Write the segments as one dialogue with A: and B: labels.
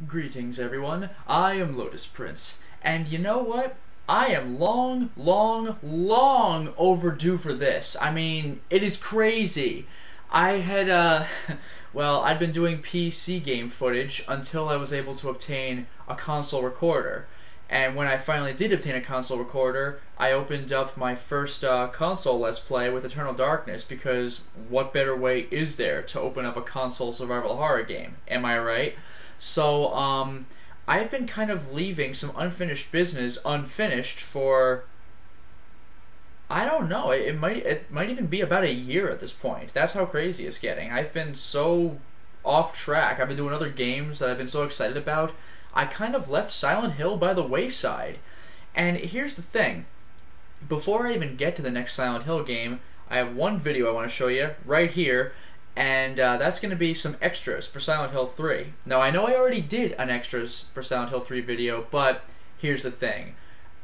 A: Greetings, everyone. I am Lotus Prince, and you know what? I am long, long, long overdue for this. I mean, it is crazy. I had, well, I'd been doing PC game footage until I was able to obtain a console recorder. And when I finally did obtain a console recorder, I opened up my first console Let's Play with Eternal Darkness because what better way is there to open up a console survival horror game? Am I right? So, I've been kind of leaving some unfinished business unfinished for I don't know. It might even be about a year at this point. That's how crazy it's getting. I've been so off track. I've been doing other games that I've been so excited about. I kind of left Silent Hill by the wayside. And here's the thing. Before I even get to the next Silent Hill game, I have one video I want to show you right here, and that's going to be some extras for Silent Hill 3. Now, I know I already did an extras for Silent Hill 3 video, but here's the thing.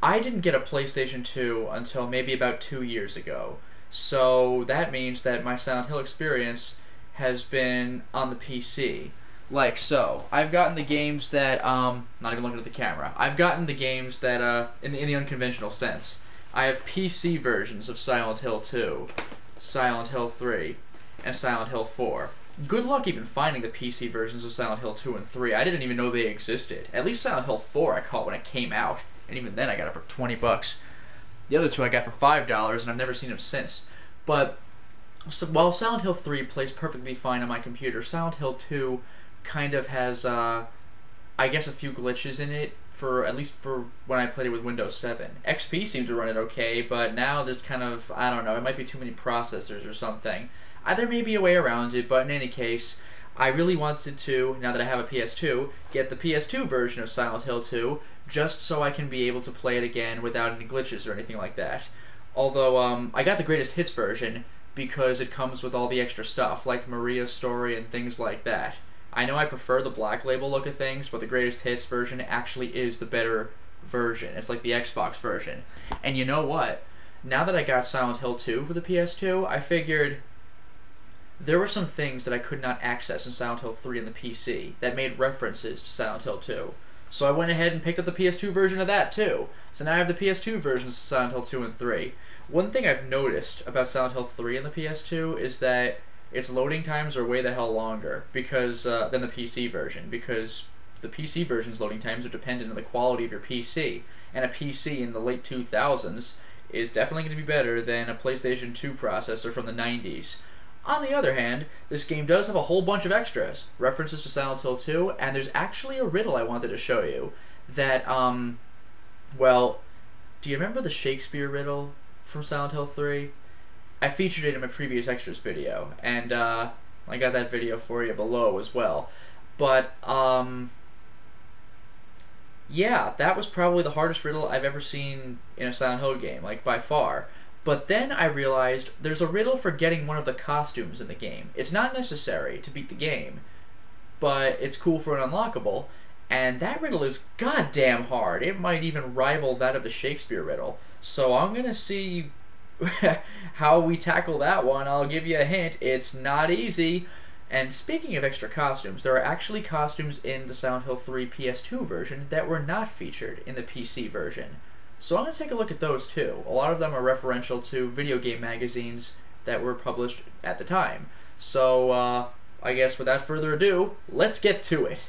A: I didn't get a PlayStation 2 until maybe about 2 years ago, so that means that my Silent Hill experience has been on the PC. Like so, I've gotten the games that, not even looking at the camera, I've gotten the games that, in the unconventional sense. I have PC versions of Silent Hill 2, Silent Hill 3, and Silent Hill 4. Good luck even finding the PC versions of Silent Hill 2 and 3. I didn't even know they existed. At least Silent Hill 4 I caught when it came out, and even then I got it for 20 bucks. The other two I got for $5, and I've never seen them since. But so, while Silent Hill 3 plays perfectly fine on my computer, Silent Hill 2 kind of has, I guess, a few glitches in it, for at least for when I played it with Windows 7. XP seemed to run it okay, but now there's kind of, I don't know, it might be too many processors or something. There may be a way around it, but in any case, I really wanted to, now that I have a PS2, get the PS2 version of Silent Hill 2, just so I can be able to play it again without any glitches or anything like that. Although, I got the greatest hits version because it comes with all the extra stuff, like Maria's story and things like that. I know I prefer the Black Label look of things, but the greatest hits version actually is the better version. It's like the Xbox version. And you know what? Now that I got Silent Hill 2 for the PS2, I figured there were some things that I could not access in Silent Hill 3 in the PC that made references to Silent Hill 2. So I went ahead and picked up the PS2 version of that too. So now I have the PS2 versions of Silent Hill 2 and 3. One thing I've noticed about Silent Hill 3 in the PS2 is that its loading times are way the hell longer because than the PC version, because the PC version's loading times are dependent on the quality of your PC, and a PC in the late 2000s is definitely going to be better than a PlayStation 2 processor from the 90s. On the other hand, this game does have a whole bunch of extras, references to Silent Hill 2, and there's actually a riddle I wanted to show you that, well, do you remember the Shakespeare riddle from Silent Hill 3? I featured it in my previous extras video, and I got that video for you below as well. But, yeah, that was probably the hardest riddle I've ever seen in a Silent Hill game, like, by far. But then I realized there's a riddle for getting one of the costumes in the game. It's not necessary to beat the game, but it's cool for an unlockable, and that riddle is goddamn hard. It might even rival that of the Shakespeare riddle. So I'm gonna see how we tackle that one. I'll give you a hint. It's not easy. And speaking of extra costumes, there are actually costumes in the Silent Hill 3 PS2 version that were not featured in the PC version. So I'm going to take a look at those too. A lot of them are referential to video game magazines that were published at the time. So, I guess without further ado, let's get to it.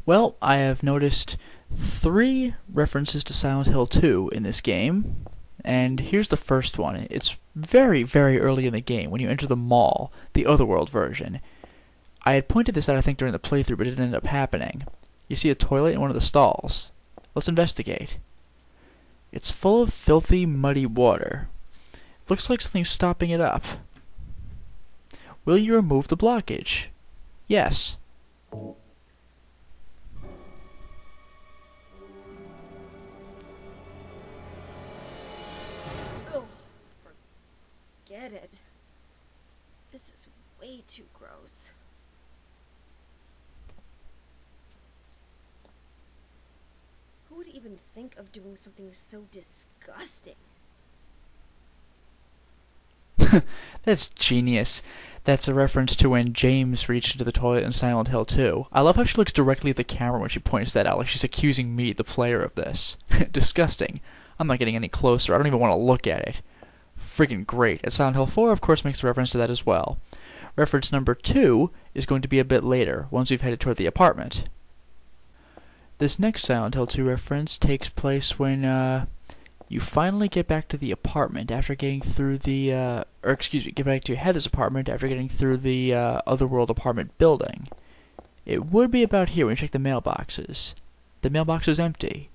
A: Well, I have noticed 3 references to Silent Hill 2 in this game. And here's the first one. It's very, very early in the game when you enter the mall, the Otherworld version. I had pointed this out, I think, during the playthrough, but it didn't end up happening. You see a toilet in one of the stalls. Let's investigate. It's full of filthy, muddy water. Looks like something's stopping it up. Will you remove the blockage? Yes.
B: Oh, forget it. This is way too gross. Who would even think of doing something so disgusting?
A: That's genius. That's a reference to when James reached into the toilet in Silent Hill 2. I love how she looks directly at the camera when she points that out, like she's accusing me, the player, of this. Disgusting. I'm not getting any closer. I don't even want to look at it. Friggin' great. And Silent Hill 4, of course, makes a reference to that as well. Reference number 2 is going to be a bit later, once we've headed toward the apartment. This next Silent Hill 2 reference takes place when, you finally get back to the apartment after getting through the, get back to Heather's apartment after getting through the, Otherworld apartment building. It would be about here when you check the mailboxes. The mailbox is empty.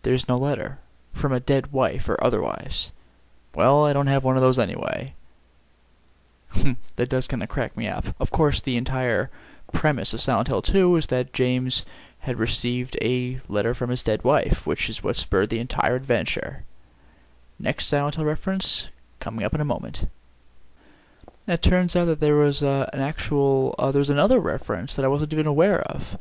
A: There's no letter. From a dead wife or otherwise. Well, I don't have one of those anyway. That does kind of crack me up. Of course, the entire premise of Silent Hill 2 is that James had received a letter from his dead wife, which is what spurred the entire adventure. Next Silent Hill reference, coming up in a moment. It turns out that there was there's another reference that I wasn't even aware of.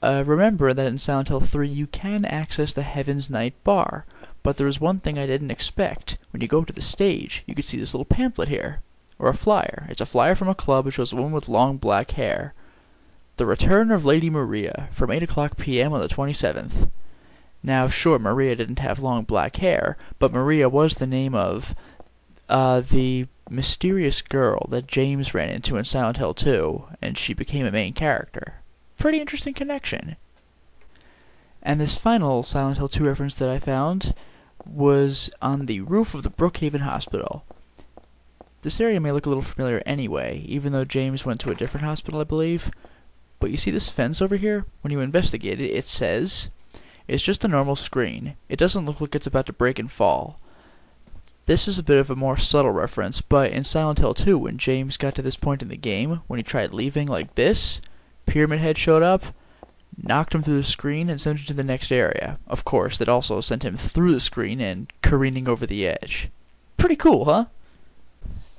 A: Remember that in Silent Hill 3 you can access the Heaven's Night Bar, but there was one thing I didn't expect. When you go up to the stage, you could see this little pamphlet here, or a flyer. It's a flyer from a club which shows a woman with long black hair. The Return of Lady Maria, from 8 o'clock p.m. on the 27th. Now, sure, Maria didn't have long black hair, but Maria was the name of the mysterious girl that James ran into in Silent Hill 2, and she became a main character. Pretty interesting connection. And this final Silent Hill 2 reference that I found was on the roof of the Brookhaven Hospital. This area may look a little familiar anyway, even though James went to a different hospital, I believe. But you see this fence over here? When you investigate it, it says, it's just a normal screen. It doesn't look like it's about to break and fall. This is a bit of a more subtle reference, but in Silent Hill 2, when James got to this point in the game, when he tried leaving like this, Pyramid Head showed up, knocked him through the screen, and sent him to the next area. Of course, that also sent him through the screen and careening over the edge. Pretty cool, huh?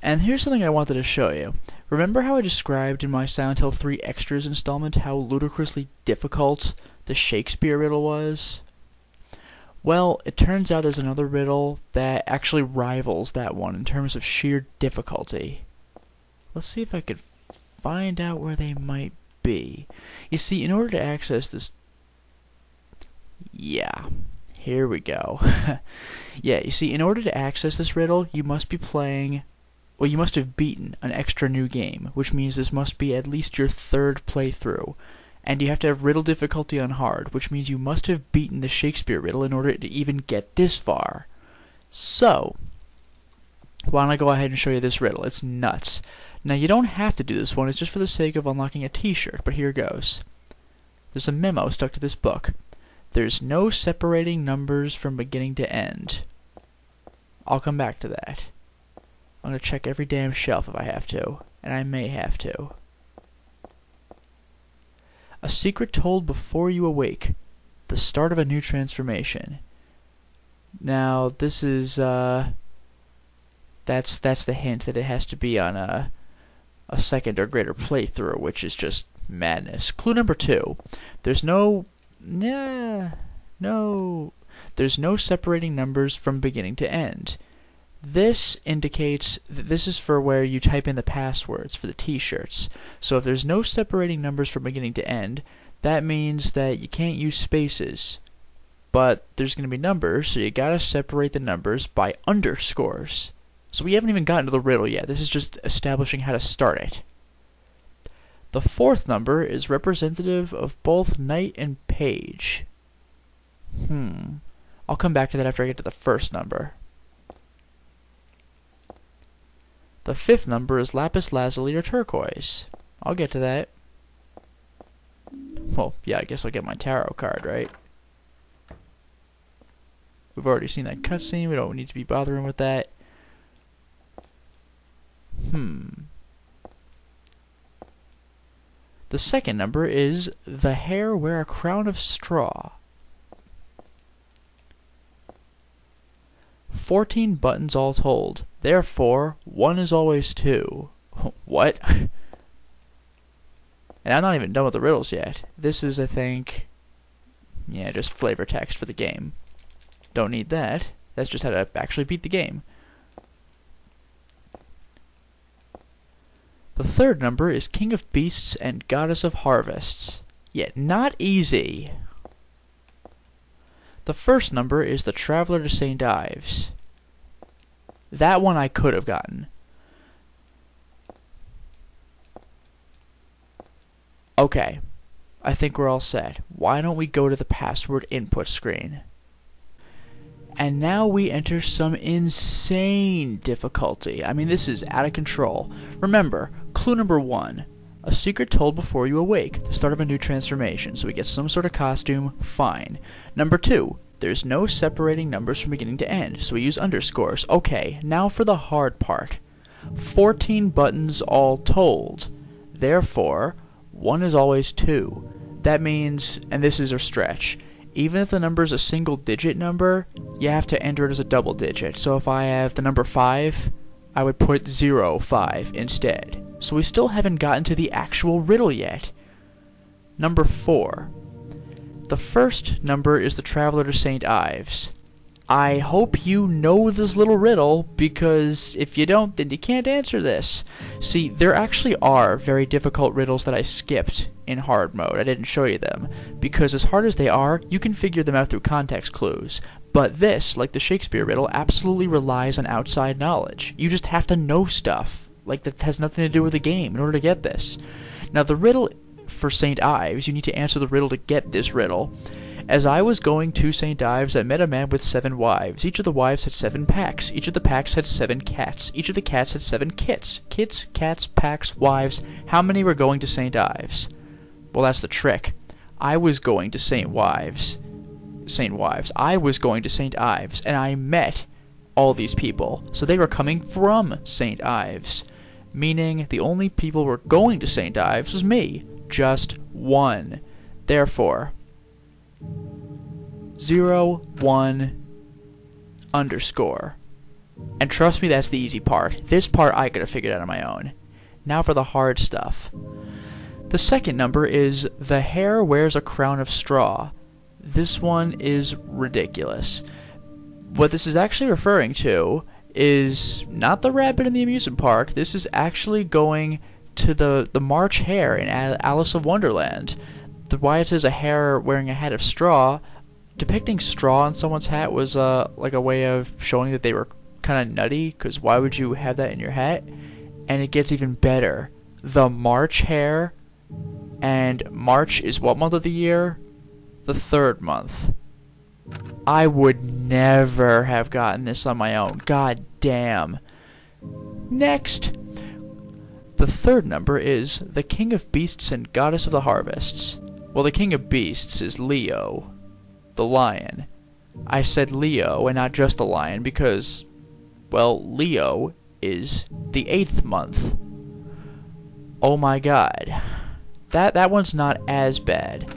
A: And here's something I wanted to show you. Remember how I described in my Silent Hill 3 Extras installment how ludicrously difficult the Shakespeare riddle was? Well, it turns out there's another riddle that actually rivals that one in terms of sheer difficulty. Let's see if I could find out where they might be. You see, in order to access this... Yeah, here we go. Yeah, you see, in order to access this riddle, you must be playing... Well, you must have beaten an extra new game, which means this must be at least your third playthrough. And you have to have riddle difficulty on hard, which means you must have beaten the Shakespeare riddle in order to even get this far. So, why don't I go ahead and show you this riddle? It's nuts. Now, you don't have to do this one, it's just for the sake of unlocking a t-shirt, but here goes. There's a memo stuck to this book. There's no separating numbers from beginning to end. I'll come back to that. I'm going to check every damn shelf if I have to, and I may have to. A secret told before you awake. The start of a new transformation. Now, this is, that's the hint that it has to be on a second or greater playthrough, which is just madness. Clue number 2. There's no separating numbers from beginning to end. This indicates that this is for where you type in the passwords for the t-shirts. So if there's no separating numbers from beginning to end, that means that you can't use spaces. But there's going to be numbers, so you gotta separate the numbers by underscores. So we haven't even gotten to the riddle yet. This is just establishing how to start it. The 4th number is representative of both knight and page. I'll come back to that after I get to the 1st number. The 5th number is lapis lazuli or turquoise. I'll get to that. Well, yeah, I guess I'll get my tarot card, right? We've already seen that cutscene. We don't need to be bothering with that. The 2nd number is the hair wear a crown of straw. 14 buttons all told. Therefore, 1 is always 2. What? And I'm not even done with the riddles yet. This is, I think... Yeah, just flavor text for the game. Don't need that. That's just how to actually beat the game. The third number is King of Beasts and Goddess of Harvests. Yet not easy. The first number is the Traveler to St. Ives. That one I could have gotten. Okay, I think we're all set. Why don't we go to the password input screen? And now we enter some insane difficulty. I mean, this is out of control. Remember, clue number 1. A secret told before you awake. The start of a new transformation. So we get some sort of costume. Fine. Number 2. There's no separating numbers from beginning to end. So we use underscores. Okay, now for the hard part. 14 buttons all told. Therefore, 1 is always 2. That means, and this is a stretch, even if the number is a single digit number, you have to enter it as a double digit. So if I have the number 5, I would put 05 instead. So we still haven't gotten to the actual riddle yet. Number 4. The first number is the Traveler to St. Ives. I hope you know this little riddle, because if you don't, then you can't answer this. See, there actually are very difficult riddles that I skipped in hard mode. I didn't show you them, because as hard as they are, you can figure them out through context clues. But this, like the Shakespeare riddle, absolutely relies on outside knowledge. You just have to know stuff, like that has nothing to do with the game, in order to get this. Now, the riddle for St. Ives, you need to answer the riddle to get this riddle. As I was going to St. Ives, I met a man with 7 wives. Each of the wives had 7 packs. Each of the packs had 7 cats. Each of the cats had 7 kits. Kits, cats, packs, wives. How many were going to St. Ives? Well, that's the trick. I was going to St. Wives. I was going to St. Ives, and I met all these people. So they were coming from St. Ives. Meaning the only people who were going to St. Ives was me. Just 1. Therefore, 01 underscore. And trust me, that's the easy part. This part I could have figured out on my own. Now for the hard stuff. The second number is the hare wears a crown of straw. This one is ridiculous. What this is actually referring to is not the rabbit in the amusement park. This is actually going to the March Hare in Alice of Wonderland. Why it says a hare wearing a hat of straw, depicting straw on someone's hat was like a way of showing that they were kind of nutty, because why would you have that in your hat? And it gets even better. The March Hare, and March is what month of the year? The 3rd month. I would never have gotten this on my own. God damn. Next. The third number is the King of Beasts and Goddess of the Harvests. Well, the King of Beasts is Leo, the lion. I said Leo and not just the lion because, well, Leo is the 8th month. Oh my god. That one's not as bad.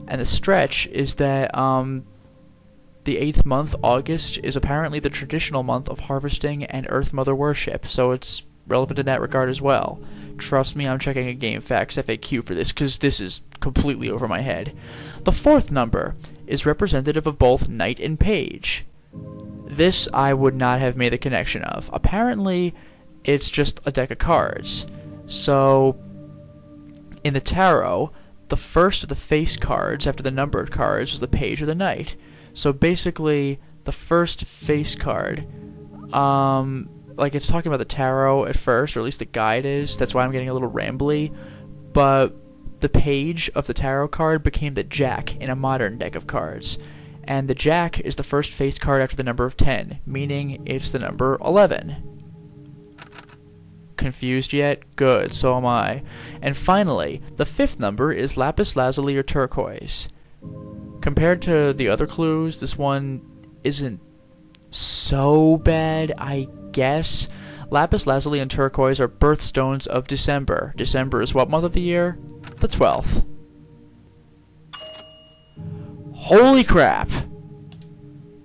A: And the stretch is that, the 8th month, August, is apparently the traditional month of harvesting and Earth Mother worship, so it's relevant in that regard as well. Trust me, I'm checking a GameFAQs FAQ for this, because this is completely over my head. The 4th number is representative of both knight and page. This I would not have made the connection of. Apparently, it's just a deck of cards. So, in the tarot, the first of the face cards after the numbered cards was the page or the knight. So basically, the first face card, like it's talking about the tarot at first, or at least the guide is. That's why I'm getting a little rambly. But the page of the tarot card became the jack in a modern deck of cards. And the jack is the first face card after the number of 10, meaning it's the number 11. Confused yet? Good, so am I. And finally, the 5th number is lapis lazuli or turquoise. Compared to the other clues, this one isn't so bad, I guess. Lapis lazuli and turquoise are birthstones of December. December is what month of the year? The 12th. Holy crap!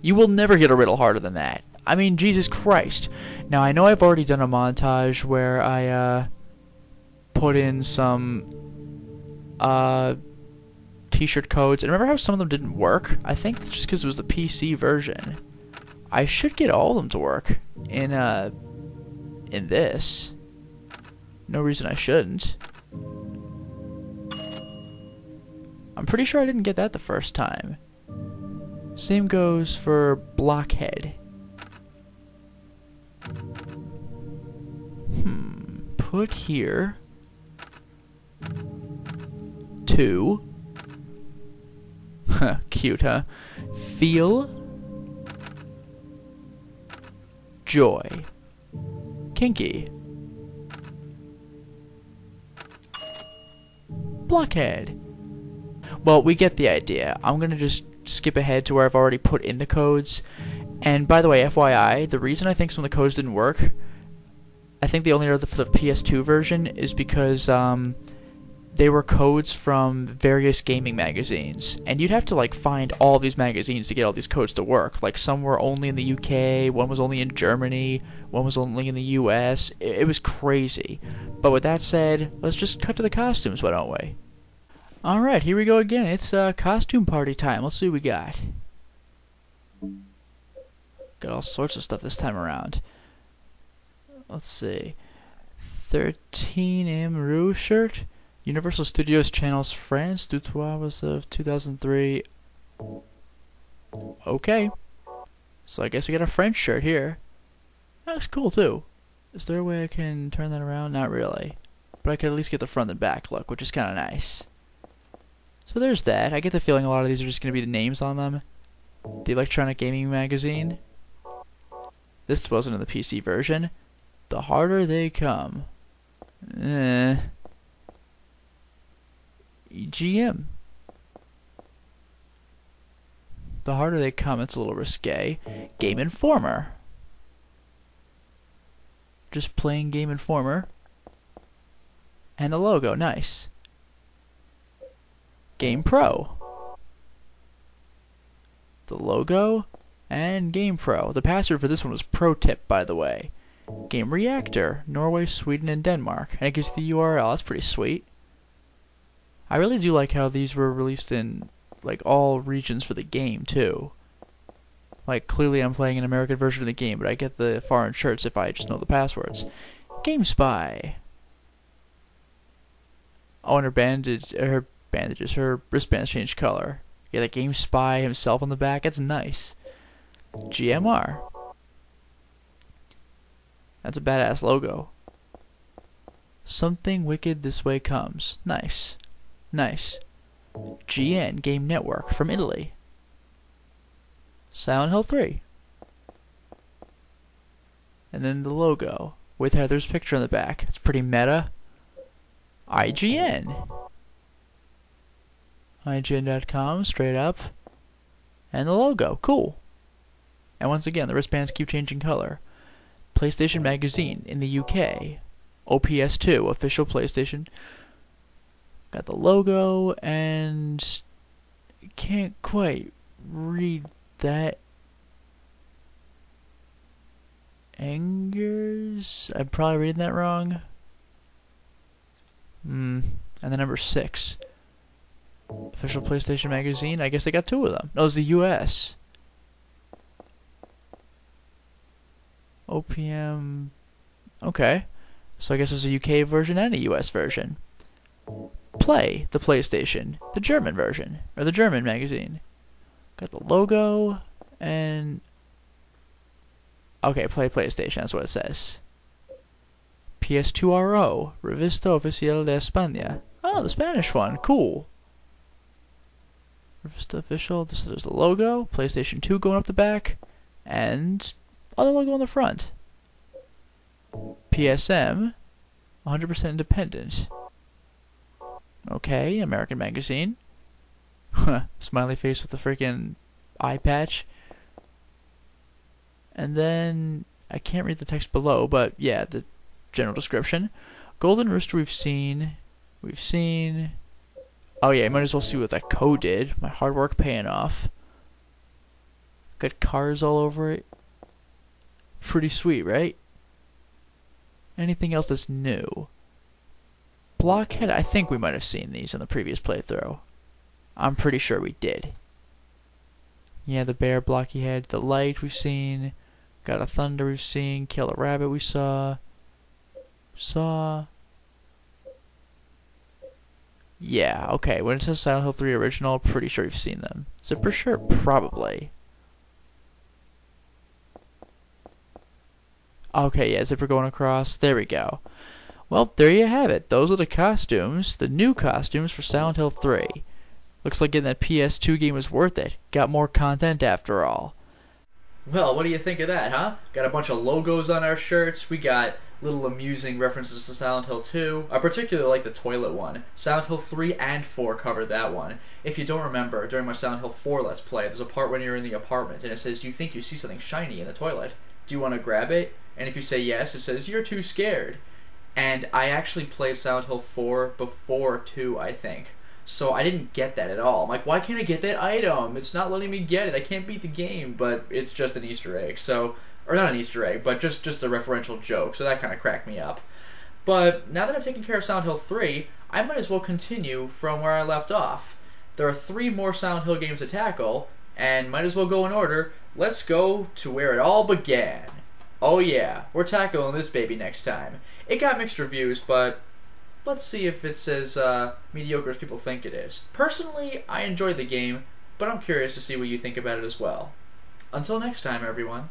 A: You will never get a riddle harder than that. I mean, Jesus Christ. Now, I know I've already done a montage where I, put in some, t-shirt codes. And remember how some of them didn't work? I think it's just because it was the PC version. I should get all of them to work in this. No reason I shouldn't. I'm pretty sure I didn't get that the first time. Same goes for Blockhead. Put here. 2. Cute, huh? Feel. Joy. Kinky. Blockhead. Well, we get the idea. I'm gonna just skip ahead to where I've already put in the codes. And by the way, FYI, the reason I think some of the codes didn't work, I think they only are for the PS2 version, is because they were codes from various gaming magazines, and you'd have to like find all these magazines to get all these codes to work. Like some were only in the UK, one was only in Germany, one was only in the US. It was crazy. But with that said, let's just cut to the costumes, why don't we? Alright, here we go again. It's costume party time. Let's see what we got. Got all sorts of stuff this time around. Let's see. 13M Rouge shirt. Universal Studios Channels France, du 3 of 2003. Okay. So I guess we got a French shirt here. That looks cool too. Is there a way I can turn that around? Not really. But I could at least get the front and back look, which is kind of nice. So there's that. I get the feeling a lot of these are just going to be the names on them. The Electronic Gaming Magazine. This wasn't in the PC version. The Harder They Come. EGM. The Harder They Come, it's a little risque. Game Informer. Just plain Game Informer. And the logo, nice. Game Pro. The logo and Game Pro. The password for this one was Pro Tip, by the way. Game Reactor, Norway, Sweden, and Denmark. And it gives the URL. That's pretty sweet. I really do like how these were released in like all regions for the game too. Like clearly I'm playing an American version of the game, but I get the foreign shirts if I just know the passwords. Game Spy. Oh, and her wristbands changed color. Yeah, the Game Spy himself on the back. That's nice. GMR. That's a badass logo. Something Wicked This Way Comes. Nice. Nice. GN Game Network from Italy. Silent Hill 3. And then the logo with Heather's picture on the back. It's pretty meta. IGN. IGN.com, straight up. And the logo. Cool. And once again, the wristbands keep changing color. PlayStation Magazine in the UK. OPS2, official PlayStation. Got the logo, and can't quite read that. Angers? I'm probably reading that wrong. And the number 6. Official PlayStation Magazine. I guess they got 2 of them. No, it's the US. OPM. Okay. So I guess there's a UK version and a US version. Play, the PlayStation, the German version, or the German magazine. Got the logo, and... Okay, Play PlayStation, that's what it says. PS2RO, Revista Oficial de España. Oh, the Spanish one, cool. Revista Official, there's the logo, PlayStation 2 going up the back, and other logo on the front. PSM, 100% independent. Okay, American Magazine. Smiley face with the freaking eye patch. And then, I can't read the text below, but yeah, the general description. Golden Rooster we've seen. Oh yeah, I might as well see what that code did. My hard work paying off. Got cars all over it. Pretty sweet, right? Anything else that's new? Blockhead, I think we might have seen these in the previous playthrough. I'm pretty sure we did. Yeah, the bear, blocky head, the light we've seen. Got a thunder we've seen. Kill a rabbit we saw. Yeah, okay. When it says Silent Hill 3 Original, pretty sure you've seen them. Zipper shirt? Probably. Okay, yeah, zipper going across. There we go. Well, there you have it. Those are the costumes, the new costumes for Silent Hill 3. Looks like getting that PS2 game was worth it. Got more content after all. Well, what do you think of that, huh? Got a bunch of logos on our shirts. We got little amusing references to Silent Hill 2. I particularly like the toilet one. Silent Hill 3 and 4 covered that one. If you don't remember, during my Silent Hill 4 Let's Play, there's a part when you're in the apartment and it says, you think you see something shiny in the toilet. Do you want to grab it? And if you say yes, it says, you're too scared. And I actually played Silent Hill 4 before 2, I think. So I didn't get that at all. I'm like, why can't I get that item? It's not letting me get it. I can't beat the game, but it's just an Easter egg. So, or not an Easter egg, but just a referential joke. So that kind of cracked me up. But now that I've taken care of Silent Hill 3, I might as well continue from where I left off. There are 3 more Silent Hill games to tackle, and might as well go in order. Let's go to where it all began. Oh yeah, we're tackling this baby next time. It got mixed reviews, but let's see if it's as mediocre as people think it is. Personally, I enjoyed the game, but I'm curious to see what you think about it as well. Until next time, everyone.